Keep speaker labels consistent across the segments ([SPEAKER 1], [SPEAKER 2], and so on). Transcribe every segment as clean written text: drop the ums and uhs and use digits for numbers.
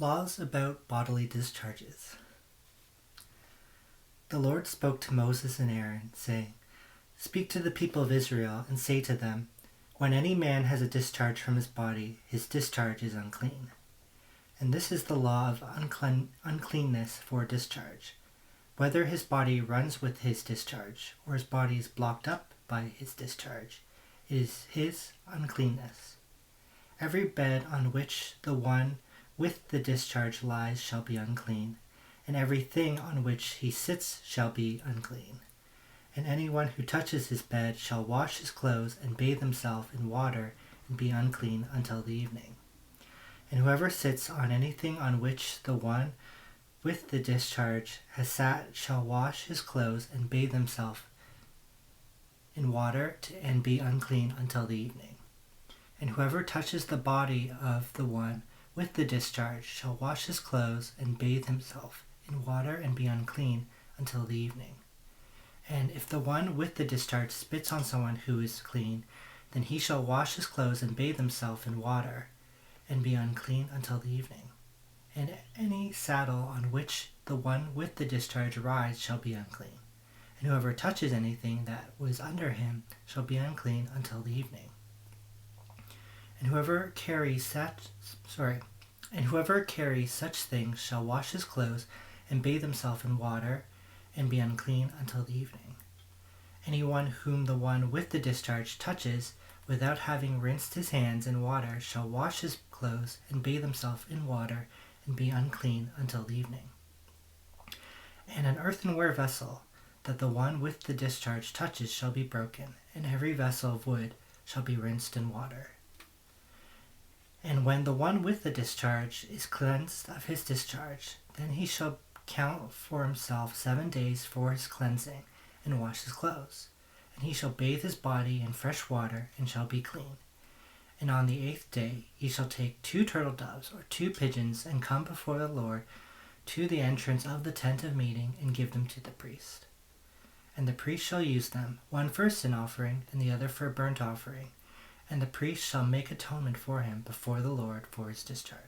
[SPEAKER 1] Laws about bodily discharges. The Lord spoke to Moses and Aaron, saying, "Speak to the people of Israel, and say to them, when any man has a discharge from his body, his discharge is unclean. And this is the law of uncleanness for discharge. Whether his body runs with his discharge, or his body is blocked up by his discharge, it is his uncleanness. Every bed on which the one with the discharge lies shall be unclean, and every thing on which he sits shall be unclean. And anyone who touches his bed shall wash his clothes and bathe himself in water and be unclean until the evening. And whoever sits on anything on which the one with the discharge has sat shall wash his clothes and bathe himself in water and be unclean until the evening. And whoever touches the body of the one with the discharge shall wash his clothes and bathe himself in water and be unclean until the evening. And if the one with the discharge spits on someone who is clean, then he shall wash his clothes and bathe himself in water and be unclean until the evening. And any saddle on which the one with the discharge rides shall be unclean. And whoever touches anything that was under him shall be unclean until the evening. And whoever carries such things shall wash his clothes and bathe himself in water and be unclean until the evening. Anyone whom the one with the discharge touches without having rinsed his hands in water shall wash his clothes and bathe himself in water and be unclean until the evening. And an earthenware vessel that the one with the discharge touches shall be broken, and every vessel of wood shall be rinsed in water. And when the one with the discharge is cleansed of his discharge, then he shall count for himself 7 days for his cleansing, and wash his clothes. And he shall bathe his body in fresh water, and shall be clean. And on the 8th day he shall take 2 turtledoves or 2 pigeons, and come before the Lord to the entrance of the tent of meeting, and give them to the priest. And the priest shall use them, one for a sin offering, and the other for a burnt offering. And the priest shall make atonement for him before the Lord for his discharge.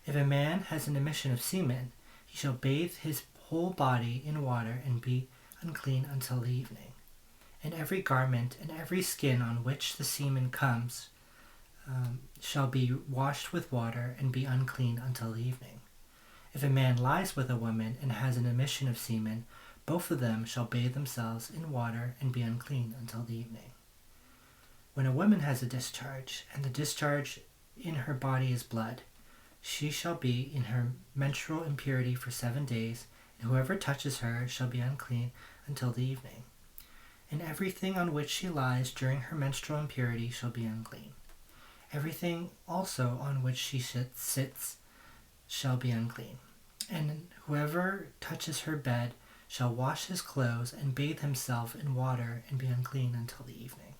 [SPEAKER 1] If a man has an emission of semen, he shall bathe his whole body in water and be unclean until the evening. And every garment and every skin on which the semen comes shall be washed with water and be unclean until the evening. If a man lies with a woman and has an emission of semen, both of them shall bathe themselves in water and be unclean until the evening. When a woman has a discharge, and the discharge in her body is blood, she shall be in her menstrual impurity for 7 days, and whoever touches her shall be unclean until the evening. And everything on which she lies during her menstrual impurity shall be unclean. Everything also on which she sits shall be unclean. And whoever touches her bed shall wash his clothes and bathe himself in water and be unclean until the evening.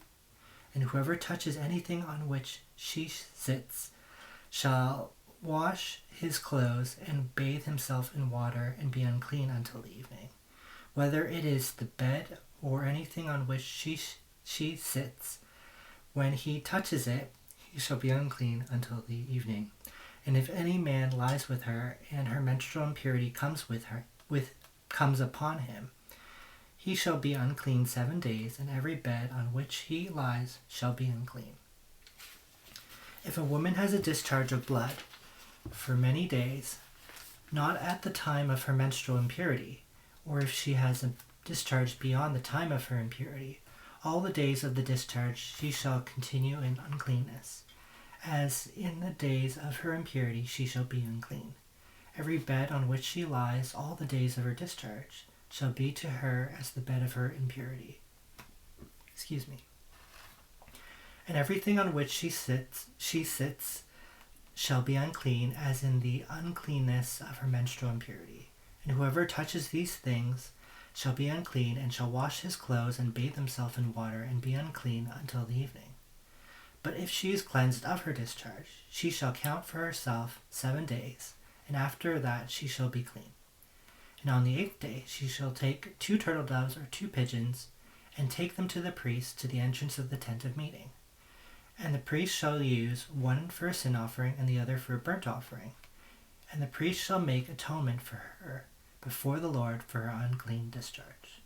[SPEAKER 1] And whoever touches anything on which she sits shall wash his clothes and bathe himself in water and be unclean until the evening. Whether it is the bed or anything on which she sits, when he touches it, he shall be unclean until the evening. And if any man lies with her, and her menstrual impurity comes upon him, he shall be unclean 7 days, and every bed on which he lies shall be unclean. If a woman has a discharge of blood for many days, not at the time of her menstrual impurity, or if she has a discharge beyond the time of her impurity, all the days of the discharge she shall continue in uncleanness. As in the days of her impurity she shall be unclean. Every bed on which she lies all the days of her discharge shall be to her as the bed of her impurity. And everything on which she sits shall be unclean, as in the uncleanness of her menstrual impurity. And whoever touches these things shall be unclean, and shall wash his clothes and bathe himself in water and be unclean until the evening. But if she is cleansed of her discharge, she shall count for herself 7 days, and after that she shall be clean. And on the 8th day she shall take 2 turtledoves or 2 pigeons, and take them to the priest to the entrance of the tent of meeting. And the priest shall use one for a sin offering and the other for a burnt offering. And the priest shall make atonement for her before the Lord for her unclean discharge.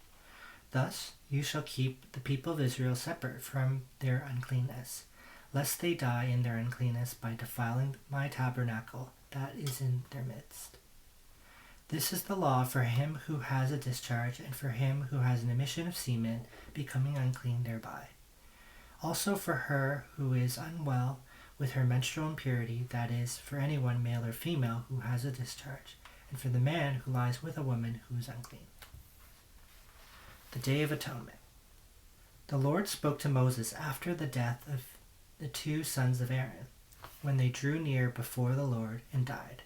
[SPEAKER 1] Thus you shall keep the people of Israel separate from their uncleanness, lest they die in their uncleanness by defiling my tabernacle that is in their midst. This is the law for him who has a discharge, and for him who has an emission of semen, becoming unclean thereby. Also for her who is unwell with her menstrual impurity, that is, for anyone male or female who has a discharge, and for the man who lies with a woman who is unclean. The Day of Atonement. The Lord spoke to Moses after the death of the 2 sons of Aaron, when they drew near before the Lord and died.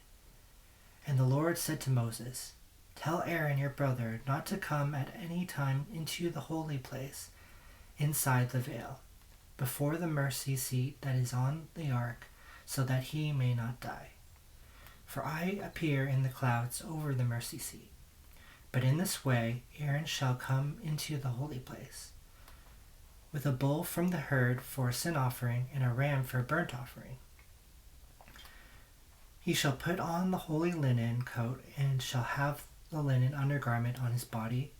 [SPEAKER 1] And the Lord said to Moses, "Tell Aaron your brother not to come at any time into the holy place inside the veil, before the mercy seat that is on the ark, so that he may not die. For I appear in the clouds over the mercy seat. But in this way Aaron shall come into the holy place, with a bull from the herd for a sin offering and a ram for a burnt offering. He shall put on the holy linen coat, and shall have the linen undergarment on his body,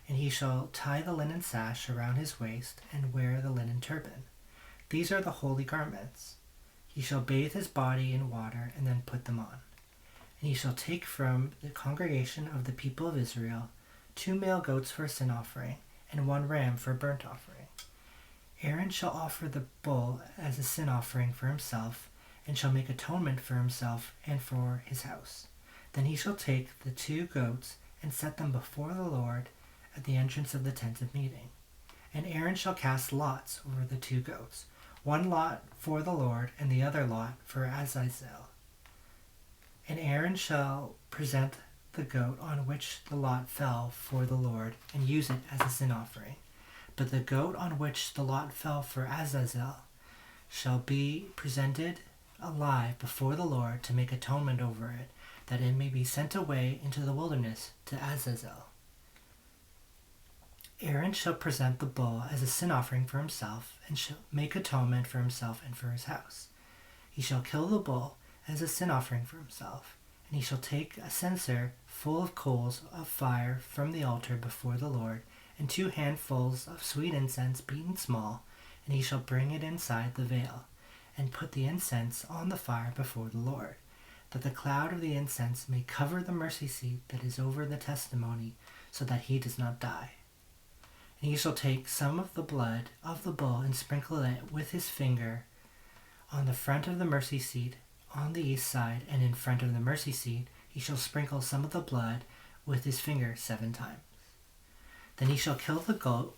[SPEAKER 1] and he shall tie the linen sash around his waist, and wear the linen turban. These are the holy garments. He shall bathe his body in water, and then put them on. And he shall take from the congregation of the people of Israel 2 male goats for a sin offering, and 1 ram for a burnt offering. Aaron shall offer the bull as a sin offering for himself, and shall make atonement for himself and for his house. Then he shall take the 2 goats and set them before the Lord at the entrance of the tent of meeting. And Aaron shall cast lots over the 2 goats, 1 lot for the Lord and the other lot for Azazel. And Aaron shall present the goat on which the lot fell for the Lord, and use it as a sin offering. But the goat on which the lot fell for Azazel shall be presented alive before the Lord to make atonement over it, that it may be sent away into the wilderness to Azazel. Aaron shall present the bull as a sin offering for himself, and shall make atonement for himself and for his house. He shall kill the bull as a sin offering for himself, and he shall take a censer full of coals of fire from the altar before the Lord, and 2 handfuls of sweet incense beaten small, and he shall bring it inside the veil, and put the incense on the fire before the Lord, that the cloud of the incense may cover the mercy seat that is over the testimony, so that he does not die. And he shall take some of the blood of the bull and sprinkle it with his finger on the front of the mercy seat on the east side, and in front of the mercy seat he shall sprinkle some of the blood with his finger 7 times. Then he shall kill the goat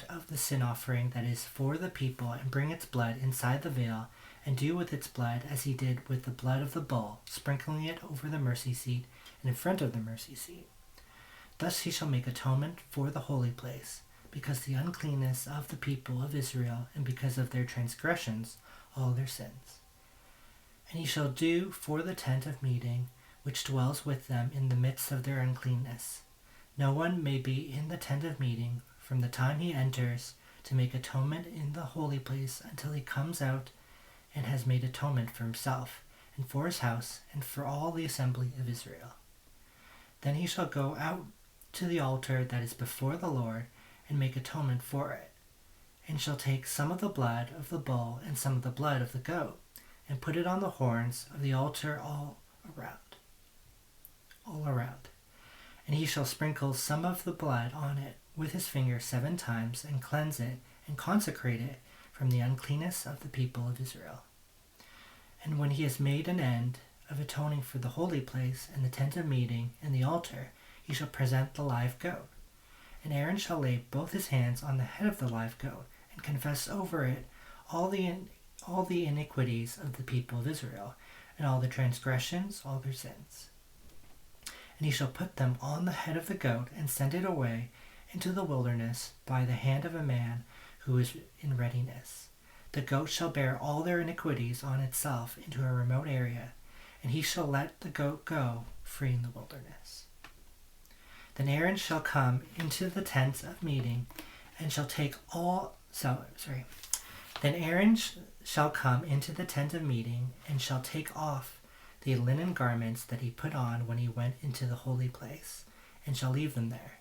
[SPEAKER 1] of the sin offering that is for the people, and bring its blood inside the veil, and do with its blood as he did with the blood of the bull, sprinkling it over the mercy seat and in front of the mercy seat. Thus he shall make atonement for the holy place, because the uncleanness of the people of Israel, and because of their transgressions, all their sins. And he shall do for the tent of meeting, which dwells with them in the midst of their uncleanness. No one may be in the tent of meeting from the time he enters to make atonement in the holy place until he comes out and has made atonement for himself, and for his house, and for all the assembly of Israel. Then he shall go out to the altar that is before the Lord, and make atonement for it, and shall take some of the blood of the bull and some of the blood of the goat, and put it on the horns of the altar all around. And he shall sprinkle some of the blood on it with his finger 7 times, and cleanse it, and consecrate it from the uncleanness of the people of Israel. And when he has made an end of atoning for the holy place, and the tent of meeting, and the altar, he shall present the live goat. And Aaron shall lay both his hands on the head of the live goat, and confess over it all the iniquities of the people of Israel, and all the transgressions, all their sins. And he shall put them on the head of the goat, and send it away into the wilderness by the hand of a man who is in readiness. The goat shall bear all their iniquities on itself into a remote area, and he shall let the goat go free in the wilderness. Then Aaron shall come into the tent of meeting, and shall take Then Aaron shall come into the tent of meeting, and shall take off the linen garments that he put on when he went into the holy place, and shall leave them there.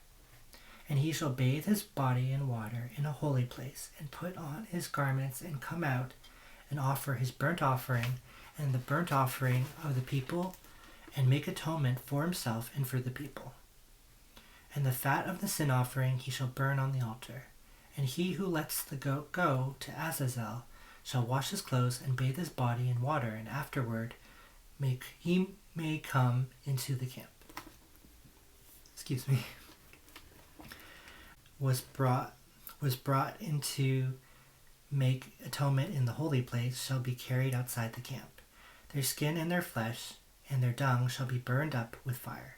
[SPEAKER 1] And he shall bathe his body in water in a holy place, and put on his garments, and come out, and offer his burnt offering, and the burnt offering of the people, and make atonement for himself and for the people. And the fat of the sin offering he shall burn on the altar. And he who lets the goat go to Azazel shall wash his clothes and bathe his body in water, and afterward he may come into the camp. Was brought in to make atonement in the holy place shall be carried outside the camp. Their skin and their flesh and their dung shall be burned up with fire.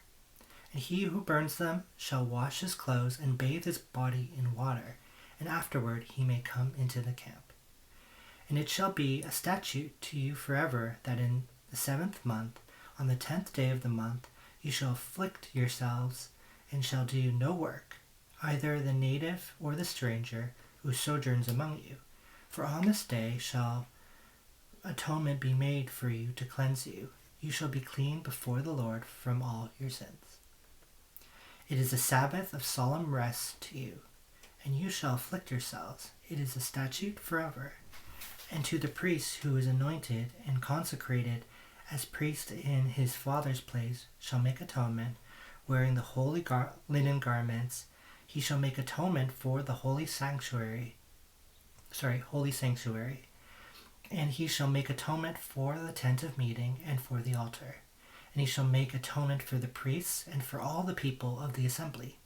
[SPEAKER 1] And he who burns them shall wash his clothes and bathe his body in water, and afterward he may come into the camp. And it shall be a statute to you forever that in the 7th month, on the 10th day of the month, you shall afflict yourselves, and shall do no work, either the native or the stranger who sojourns among you. For on this day shall atonement be made for you to cleanse you. You shall be clean before the Lord from all your sins. It is a Sabbath of solemn rest to you, and you shall afflict yourselves. It is a statute forever. And to the priest who is anointed and consecrated as priest in his father's place shall make atonement, wearing the holy linen garments, he shall make atonement for the holy sanctuary. And he shall make atonement for the tent of meeting and for the altar. And he shall make atonement for the priests and for all the people of the assembly.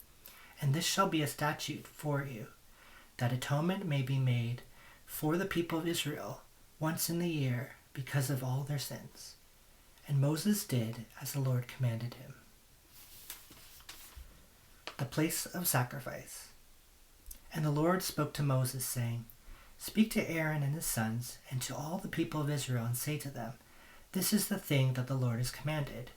[SPEAKER 1] And this shall be a statute for you, that atonement may be made for the people of Israel once in the year because of all their sins. And Moses did as the Lord commanded him. The place of sacrifice. And the Lord spoke to Moses, saying, Speak to Aaron and his sons, and to all the people of Israel, and say to them, This is the thing that the Lord has commanded.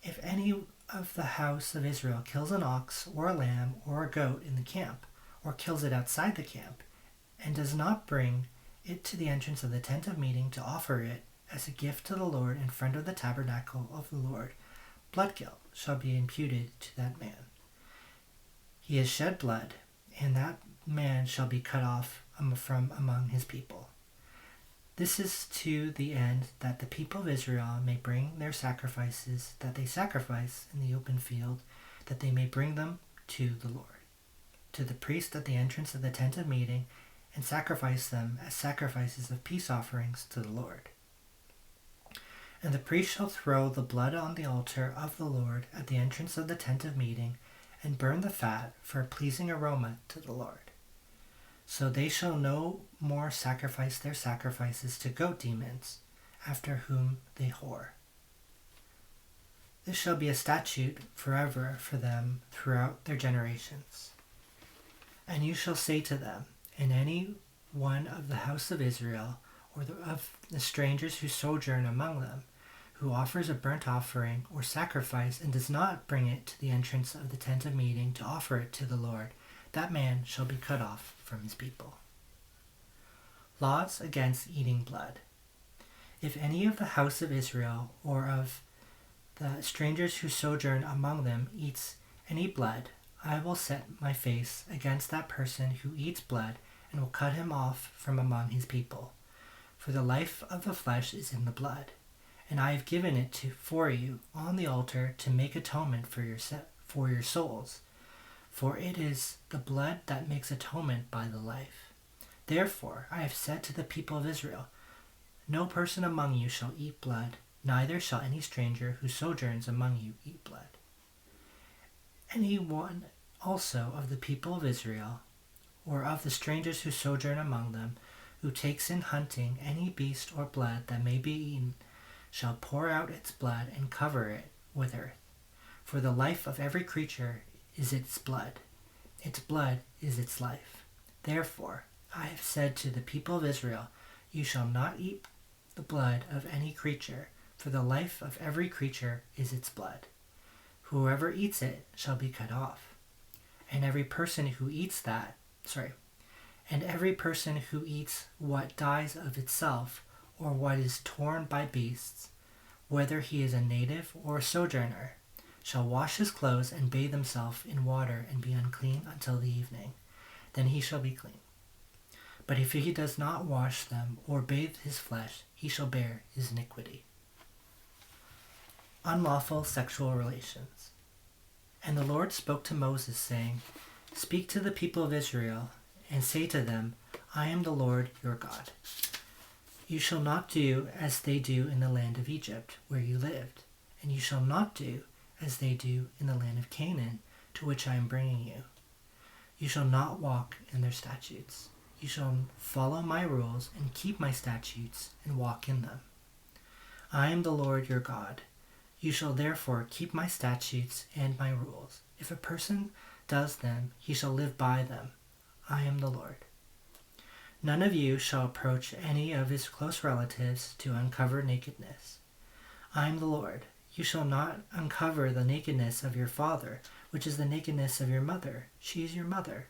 [SPEAKER 1] If any of the house of Israel kills an ox or a lamb or a goat in the camp, or kills it outside the camp, and does not bring it to the entrance of the tent of meeting to offer it as a gift to the Lord in front of the tabernacle of the Lord, blood guilt shall be imputed to that man. He has shed blood, and that man shall be cut off from among his people. This is to the end that the people of Israel may bring their sacrifices that they sacrifice in the open field, that they may bring them to the Lord, to the priest at the entrance of the tent of meeting, and sacrifice them as sacrifices of peace offerings to the Lord. And the priest shall throw the blood on the altar of the Lord at the entrance of the tent of meeting, and burn the fat for a pleasing aroma to the Lord. So they shall no more sacrifice their sacrifices to goat demons, after whom they whore. This shall be a statute forever for them throughout their generations. And you shall say to them, in any one of the house of Israel, or of the strangers who sojourn among them, who offers a burnt offering or sacrifice and does not bring it to the entrance of the tent of meeting to offer it to the Lord, that man shall be cut off from his people. Laws against eating blood. If any of the house of Israel or of the strangers who sojourn among them eats any blood, I will set my face against that person who eats blood and will cut him off from among his people. For the life of the flesh is in the blood, and I have given it for you on the altar to make atonement for your souls. For it is the blood that makes atonement by the life. Therefore I have said to the people of Israel, no person among you shall eat blood, neither shall any stranger who sojourns among you eat blood. Any one also of the people of Israel, or of the strangers who sojourn among them, who takes in hunting any beast or blood that may be eaten, shall pour out its blood and cover it with earth. For the life of every creature is its blood is its life. Therefore I have said to the people of Israel, you shall not eat the blood of any creature, for the life of every creature is its blood. Whoever eats it shall be cut off. And every person who eats And every person who eats what dies of itself, or what is torn by beasts, whether he is a native or a sojourner, shall wash his clothes and bathe himself in water and be unclean until the evening. Then he shall be clean. But if he does not wash them or bathe his flesh, he shall bear his iniquity. Unlawful sexual relations. And the Lord spoke to Moses, saying, Speak to the people of Israel, and say to them, I am the Lord your God. You shall not do as they do in the land of Egypt, where you lived, and you shall not do as they do in the land of Canaan, to which I am bringing you. You shall not walk in their statutes. You shall follow my rules and keep my statutes and walk in them. I am the Lord your God. You shall therefore keep my statutes and my rules. If a person does them, he shall live by them. I am the Lord. None of you shall approach any of his close relatives to uncover nakedness. I am the Lord. You shall not uncover the nakedness of your father, which is the nakedness of your mother. She is your mother.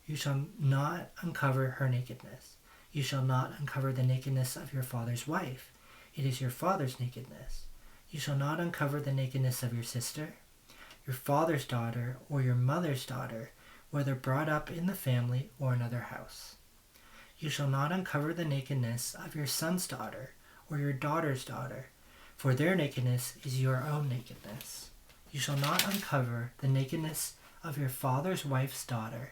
[SPEAKER 1] You shall not uncover her nakedness. You shall not uncover the nakedness of your father's wife. It is your father's nakedness. You shall not uncover the nakedness of your sister, your father's daughter, or your mother's daughter, whether brought up in the family or another house. You shall not uncover the nakedness of your son's daughter or your daughter's daughter, for their nakedness is your own nakedness. You shall not uncover the nakedness of your father's wife's daughter,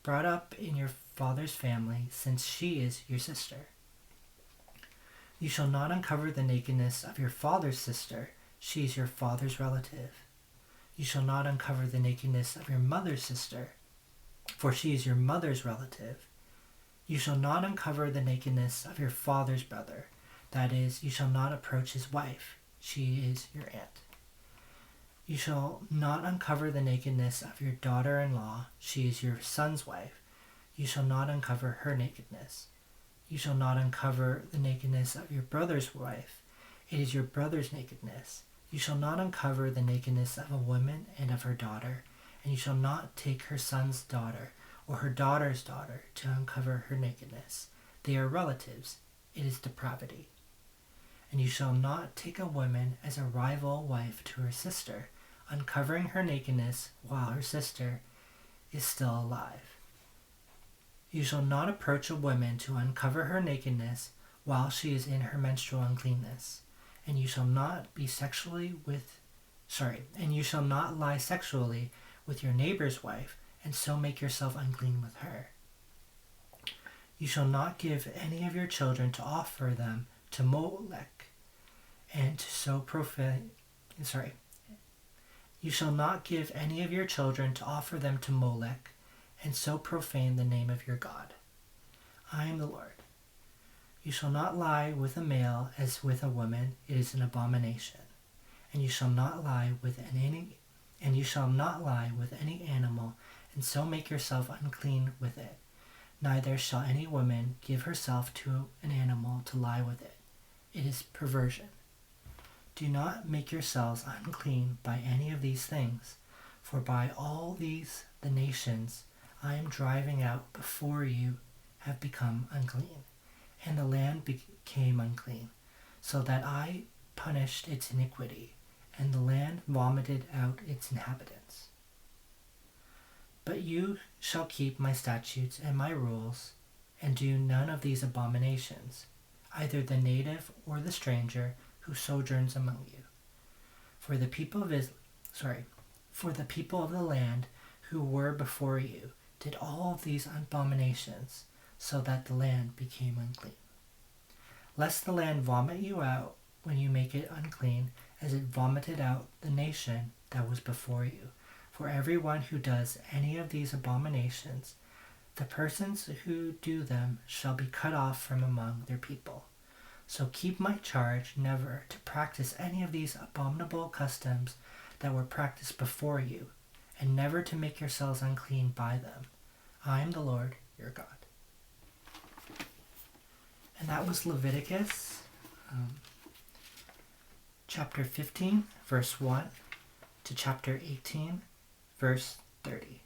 [SPEAKER 1] brought up in your father's family, since she is your sister. You shall not uncover the nakedness of your father's sister, she is your father's relative. You shall not uncover the nakedness of your mother's sister, for she is your mother's relative. You shall not uncover the nakedness of your father's brother, that is, you shall not approach his wife, she is your aunt. You shall not uncover the nakedness of your daughter-in-law, she is your son's wife. You shall not uncover her nakedness. You shall not uncover the nakedness of your brother's wife, it is your brother's nakedness. You shall not uncover the nakedness of a woman and of her daughter, and you shall not take her son's daughter or her daughter's daughter to uncover her nakedness. They are relatives. It is depravity. And you shall not take a woman as a rival wife to her sister, uncovering her nakedness while her sister is still alive. You shall not approach a woman to uncover her nakedness while she is in her menstrual uncleanness. And you shall not lie sexually with your neighbor's wife, and so make yourself unclean with her. You shall not give any of your children to offer them to Molech, and to so profane. You shall not give any of your children to offer them to Molech, and so profane the name of your God. I am the Lord. You shall not lie with a male as with a woman, it is an abomination. And you shall not lie with any animal, and so make yourself unclean with it. Neither shall any woman give herself to an animal to lie with it. It is perversion. Do not make yourselves unclean by any of these things, for by all these the nations I am driving out before you have become unclean, and the land became unclean, so that I punished its iniquity, and the land vomited out its inhabitants. But you shall keep my statutes and my rules, and do none of these abominations, either the native or the stranger who sojourns among you. For the people of the land who were before you did all of these abominations, so that the land became unclean. Lest the land vomit you out when you make it unclean, as it vomited out the nation that was before you. For everyone who does any of these abominations, the persons who do them shall be cut off from among their people. So keep my charge never to practice any of these abominable customs that were practiced before you, and never to make yourselves unclean by them. I am the Lord your God. And that was Leviticus chapter 15, verse 1 to chapter 18, verse 30.